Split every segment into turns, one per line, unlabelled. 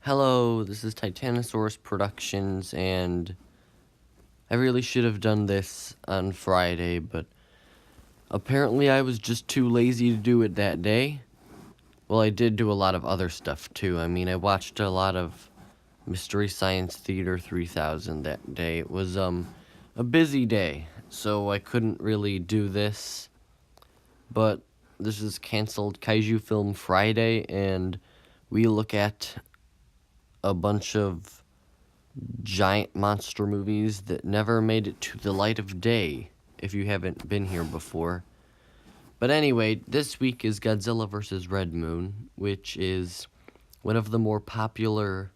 Hello, this is Titanosaurus Productions, and I really should have done this on Friday, but apparently I was just too lazy to do it that day. Well, I did do a lot of other stuff too. I mean, I watched a lot of Mystery Science Theater 3000 that day. It was a busy day, so I couldn't really do this. But this is canceled Kaiju Film Friday, and we look at a bunch of giant monster movies that never made it to the light of day, if you haven't been here before. But anyway, this week is Godzilla vs. Redmoon, which is one of the more popular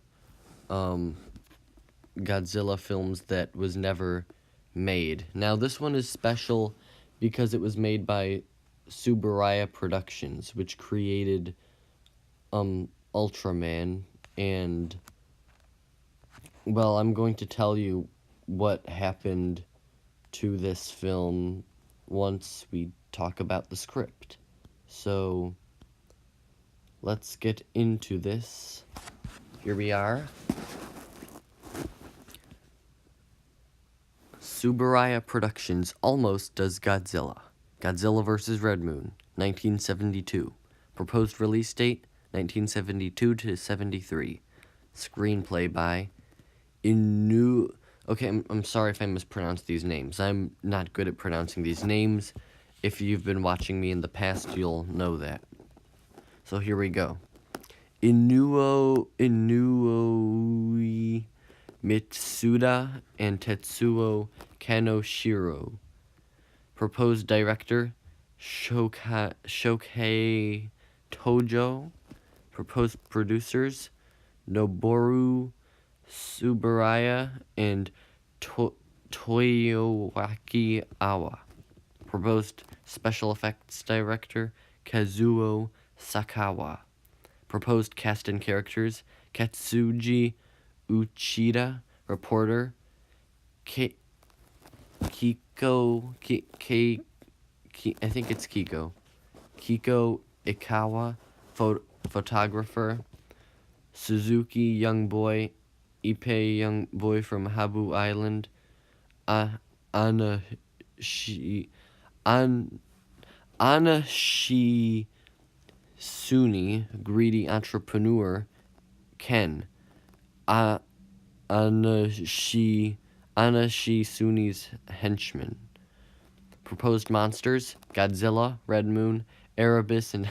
Godzilla films that was never made. Now, this one is special because it was made by Subaraya Productions, which created Ultraman, and well, I'm going to tell you what happened to this film once we talk about the script. So, let's get into this. Here we are. Subaraya Productions almost does Godzilla. Godzilla vs. Redmoon, 1972. Proposed release date, 1972 to 73. Screenplay by Okay, I'm sorry if I mispronounced these names. I'm not good at pronouncing these names. If you've been watching me in the past, you'll know that. So here we go. Inoue Mitsuda and Tetsuo Kanoshiro. Proposed director, Shokei Tojo. Proposed producers, Noboru Subaraya and Toyoaki Awa. Proposed special effects director, Kazuo Sakawa. Proposed cast and characters, Katsuji Uchida. Reporter, I think it's Kiko. Kiko Ikawa. Photographer, Suzuki Young Boy. Ippei Young Boy from Habu Island. Anashi Suni, greedy entrepreneur. Ken. Anashi Suni's henchman. Proposed monsters, Godzilla, Redmoon, Erebus, and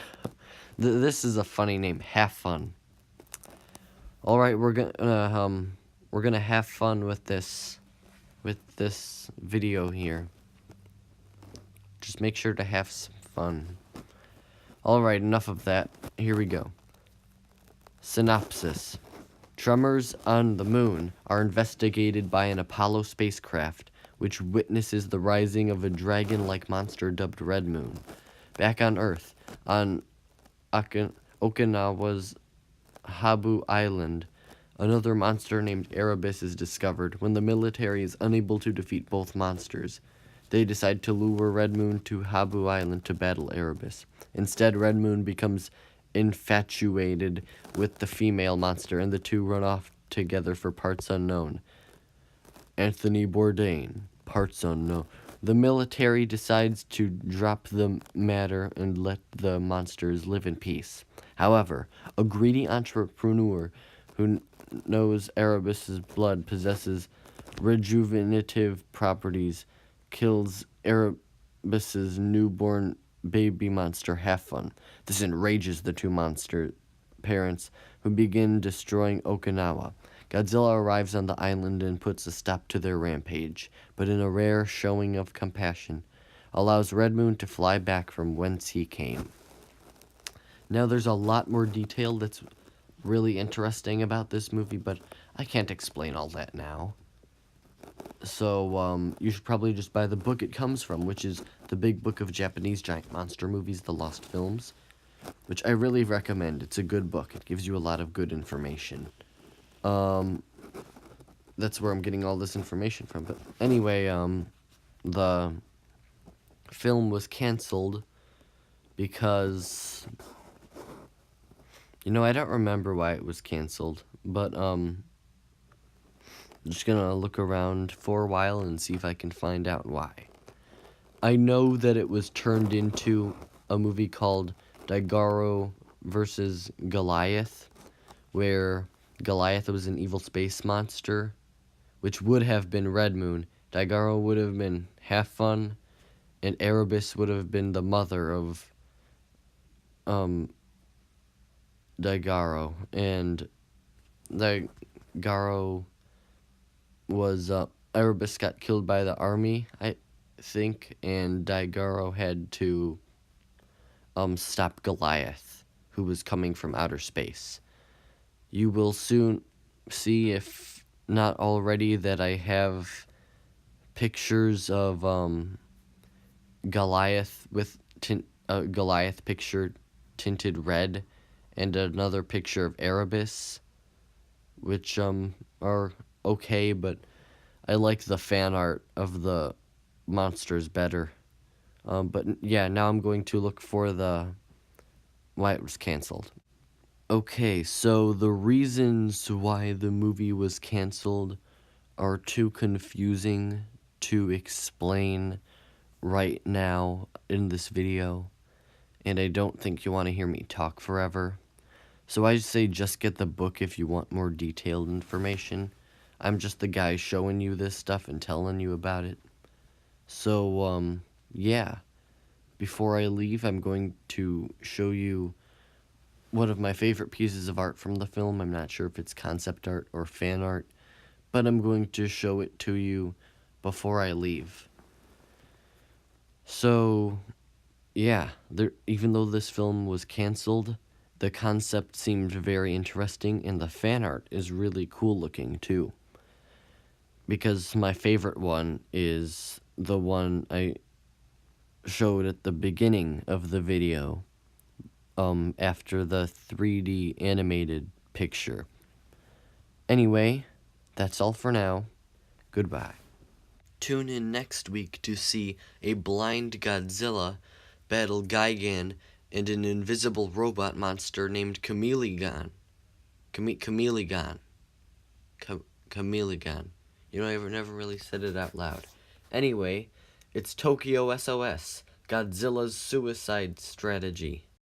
this is a funny name, Have Fun. All right, we're gonna have fun with this video here. Just make sure to have some fun. All right, enough of that. Here we go. Synopsis. Tremors on the moon are investigated by an Apollo spacecraft, which witnesses the rising of a dragon-like monster dubbed Redmoon. Back on Earth, on Okinawa's Habu Island, another monster named Erebus is discovered. When the military is unable to defeat both monsters, they decide to lure Redmoon to Habu Island to battle Erebus. Instead, Redmoon becomes infatuated with the female monster, and the two run off together for parts unknown. Anthony Bourdain, parts unknown. The military decides to drop the matter and let the monsters live in peace. However, a greedy entrepreneur who knows Erebus's blood possesses rejuvenative properties kills Erebus's newborn baby monster, Have Fun. This enrages the two monster parents, who begin destroying Okinawa. Godzilla arrives on the island and puts a stop to their rampage, but in a rare showing of compassion, allows Redmoon to fly back from whence he came. Now, there's a lot more detail that's really interesting about this movie, but I can't explain all that now. So, you should probably just buy the book it comes from, which is The Big Book of Japanese Giant Monster Movies, The Lost Films, which I really recommend. It's a good book. It gives you a lot of good information. That's where I'm getting all this information from. But anyway, the film was canceled because You know, I don't remember why it was canceled, but I'm just gonna look around for a while and see if I can find out why. I know that it was turned into a movie called Daigoro versus Goliath, where Goliath was an evil space monster, which would have been Redmoon. Daigoro would have been half fun, and Erebus would have been the mother of Daigoro. And Daigoro was Erebus got killed by the army, I think, and Daigoro had to stop Goliath, who was coming from outer space. You will soon see, if not already, that I have pictures of Goliath with Goliath picture tinted red, and another picture of Erebus, which are okay, but I like the fan art of the monsters better. But yeah, now I'm going to look for why it was canceled. Okay, so the reasons why the movie was canceled are too confusing to explain right now in this video, and I don't think you want to hear me talk forever. So I say just get the book if you want more detailed information. I'm just the guy showing you this stuff and telling you about it. So, yeah. Before I leave, I'm going to show you one of my favorite pieces of art from the film. I'm not sure if it's concept art or fan art, but I'm going to show it to you before I leave. So, yeah, even though this film was canceled, the concept seemed very interesting, and the fan art is really cool looking too. Because my favorite one is the one I showed at the beginning of the video, after the 3D animated picture. Anyway, that's all for now. Goodbye. Tune in next week to see a blind Godzilla battle Gigan and an invisible robot monster named Chameleon. Chameleon. Chameleon. You know, I never really said it out loud. Anyway, it's Tokyo S.O.S. Godzilla's suicide strategy.